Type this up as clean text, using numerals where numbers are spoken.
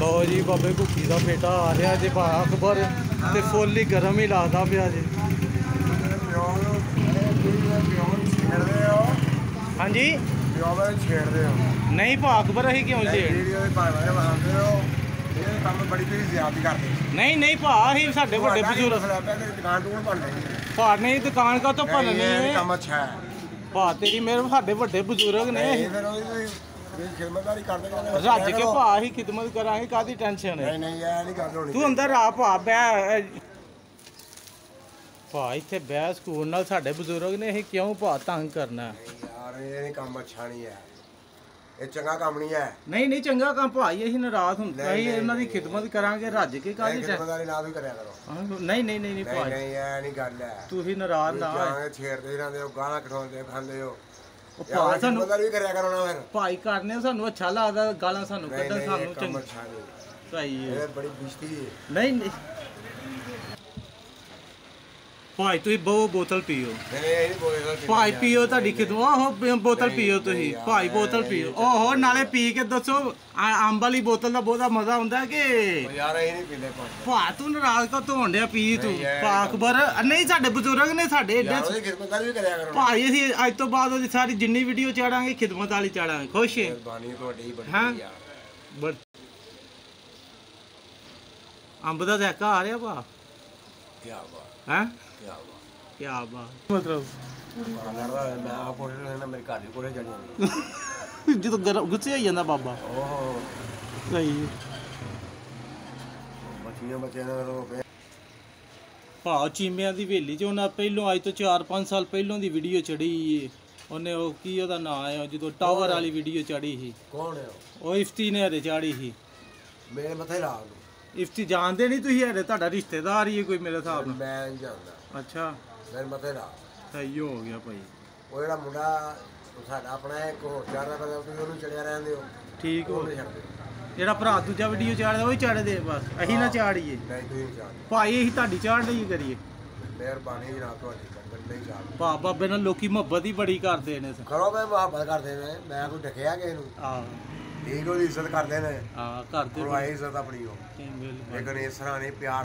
लो जी बाबे भुखी का बेटा आ रहा जी भा अकबर ते फुल ही गर्म ही लगता पाया जी। हाँ जी नहीं भा अकबर अं क्यों नहीं नहीं भा अं साडे बड़े बजुर्ग भा नहीं दुकान का तो भननी है भा तेरी मेरे साडे बड़े बजुर्ग ने रज के भा ही खिदमत करा कादी टेंशन है तू अंदर आ भा बह भा इत्थे बह स्कूल नाल साडे बजुर्ग ने असीं क्यों भा तंग करना यार ये काम अच्छा नहीं है ये चंगा काम नहीं है नहीं नहीं चंगा काम भाई असीं नाराज हुंदे असीं इन्हां दी खिदमत करांगे रज के कादी खिदमतदारी ना भी करया करो नहीं नहीं नहीं भाई नहीं ये नहीं गल है तुसीं नाराज ना जाने छेड़दे रहंदे हो गाना कठाउंदे खांदे हो भाई सानू खिदमतदारी भी करया करो ना फिर भाई करने सानू अच्छा लगदा गालां सानू कड्डन सानू चंगा अच्छा नहीं भाई ये बड़ी बेइज्जती है नहीं नहीं भाई तुसीं बहु बोतल पियो भाई पियो तुहाडी खिदमत आहो बोतल पियो तुसीं भाई बोतल पियो ओहो नाले पी के दसो अंब वाली बोतल का बहुत मजा आउंदा कि यार ये नहीं पींदे भा तू नाराज का तो होंडिया पी तू भा अकबर नहीं साडे बजुर्ग ने साडे एडे खिदमतदारी भी करया करो भाई असीं अज तो बाद ओदी सारी जिन्नी वीडियो चाड़ांगे खिदमत वाली चाड़ांगे खुश है मेहरबानी तुहाडी बड़ी हां यार अंब दा ज़ायका आ रहा भा क्या बात हैं क्या बात क्या बात मतलब मैं आप मेरे घर कोले चढ़ी जो गुस्से हो जाता बाबा ओहो सही बच्चियां बच्चे ने भा चीमिया की हवेली च उन्हें पहलों अज तो 4-5 साल पहलों की वीडियो चढ़ी उन्हें वो की ओहदा नाम है जो टावर वाली वीडियो चढ़ी थी कौन है वो इफ्ती ने हरे चाड़ी थी मेरे मथे ला इफ्ती जानते नहीं तुम हरे तुहाडा रिश्तेदार ही है कोई मेरे हिसाब नाल मैं नहीं जानदा अच्छा मेरे मथे ला सही हो गया भाई ਉਹ ਜਿਹੜਾ ਮੁੰਡਾ ਸਾਡਾ ਆਪਣਾ ਇੱਕ ਹੋਰ ਚੜਦਾ ਪਤਾ ਤੁਸੀਂ ਉਹਨੂੰ ਚੜਿਆ ਰਹਿੰਦੇ ਹੋ ठीक हो ਨਹੀਂ ਛੱਡਦੇ ਜਿਹੜਾ ਭਰਾ ਦੂਜਾ ਵੀਡੀਓ ਚਾੜਦਾ ਉਹ ਹੀ ਚਾੜ ਦੇ ਬਸ ਅਸੀਂ ਨਾ ਚਾੜੀਏ ਨਹੀਂ ਤੁਸੀਂ ਨਹੀਂ ਛੱਡਦੇ ਭਾਈ ਅਸੀਂ ਤੁਹਾਡੀ ਚਾੜ ਨਹੀਂ ਕਰੀਏ ਮਿਹਰਬਾਨੀ ਜਨਾਬ ਤੁਹਾਡੀ ਬੰਦੇ ਨਹੀਂ ਛੱਡਦੇ ਭਾ ਬਾਬੇ ਨਾਲ ਲੋਕੀ ਮੁਹੱਬਤ ਹੀ ਬੜੀ ਕਰਦੇ ਨੇ ਕਰੋ ਮੈਂ ਮੁਹੱਬਤ ਕਰਦੇ ਨੇ ਮੈਂ ਕੋਈ ਡਕਿਆ ਕਿਸੇ ਨੂੰ ਆਹ ਠੀਕ ਉਹਦੀ ਇੱਜ਼ਤ ਕਰਦੇ ਨੇ ਆਹ ਕਰਦੇ ਉਹ ਆਈ ਇੱਜ਼ਤ ਆਪਣੀ ਉਹ ਬਿਲਕੁਲ ਲੇਕਿਨ ਇਸ ਤਰ੍ਹਾਂ ਨਹੀਂ ਪਿਆਰ